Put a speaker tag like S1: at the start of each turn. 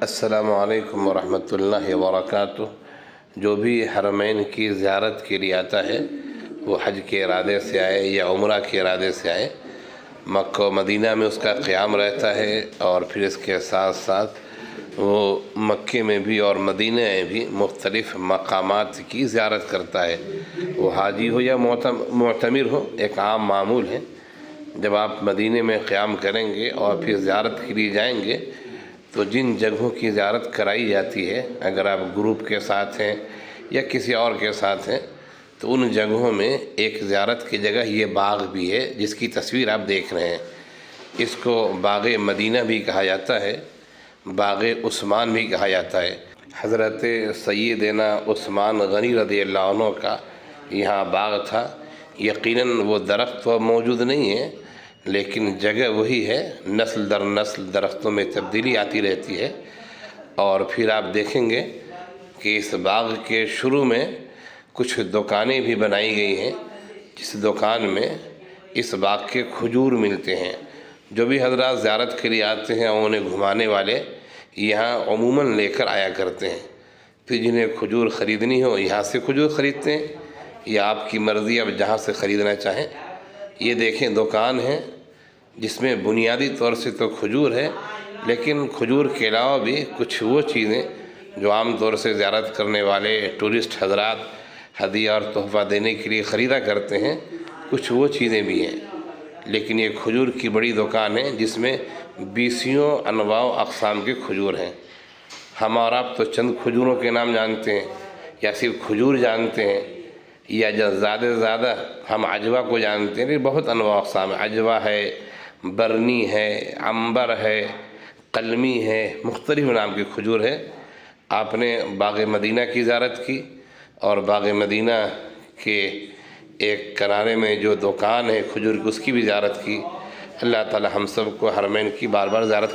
S1: السلام علیکم ورحمۃ اللہ وبرکاتہ۔ جو بھی حرمین کی زیارت کے لیے آتا ہے وہ حج کے ارادے سے آئے یا عمرہ کے ارادے سے آئے، مکہ و مدینہ میں اس کا قیام رہتا ہے، اور پھر اس کے ساتھ ساتھ وہ مکے میں بھی اور مدینہ میں بھی مختلف مقامات کی زیارت کرتا ہے۔ وہ حاجی ہو یا معتمر ہو، ایک عام معمول ہے۔ جب آپ مدینہ میں قیام کریں گے اور پھر زیارت کے لیے جائیں گے تو جن جگہوں کی زیارت کرائی جاتی ہے، اگر آپ گروپ کے ساتھ ہیں یا کسی اور کے ساتھ ہیں، تو ان جگہوں میں ایک زیارت کی جگہ یہ باغ بھی ہے جس کی تصویر آپ دیکھ رہے ہیں۔ اس کو باغ مدینہ بھی کہا جاتا ہے، باغ عثمان بھی کہا جاتا ہے۔ حضرت سیدنا عثمان غنی رضی اللہ عنہ کا یہاں باغ تھا۔ یقیناً وہ درخت تو موجود نہیں ہے، لیکن جگہ وہی ہے۔ نسل در نسل درختوں میں تبدیلی آتی رہتی ہے، اور پھر آپ دیکھیں گے کہ اس باغ کے شروع میں کچھ دکانیں بھی بنائی گئی ہیں، جس دکان میں اس باغ کے کھجور ملتے ہیں۔ جو بھی حضرات زیارت کے لیے آتے ہیں اور انہیں گھمانے والے یہاں عموماً لے کر آیا کرتے ہیں۔ پھر جنہیں کھجور خریدنی ہو یہاں سے کھجور خریدتے ہیں، یا آپ کی مرضی، اب جہاں سے خریدنا چاہیں۔ یہ دیکھیں دکان ہے جس میں بنیادی طور سے تو کھجور ہے، لیکن کھجور کے علاوہ بھی کچھ وہ چیزیں جو عام طور سے زیارت کرنے والے ٹورسٹ حضرات ہدیہ اور تحفہ دینے کے لیے خریدا کرتے ہیں، کچھ وہ چیزیں بھی ہیں۔ لیکن یہ کھجور کی بڑی دکان ہے جس میں 20 انواع و اقسام کے کھجور ہیں۔ ہم اور آپ تو چند کھجوروں کے نام جانتے ہیں، یا صرف کھجور جانتے ہیں، یا زیادہ سے زیادہ ہم عجوا کو جانتے ہیں۔ بہت انواع اقسام ہے، عجوا ہے، برنی ہے، عنبر ہے، قلمی ہے، مختلف نام کے کھجور ہے۔ آپ نے باغ مدینہ کی زیارت کی، اور باغ مدینہ کے ایک کنارے میں جو دکان ہے کھجور کی، اس کی بھی زیارت کی۔ اللہ تعالی ہم سب کو حرمین کی بار بار زیارت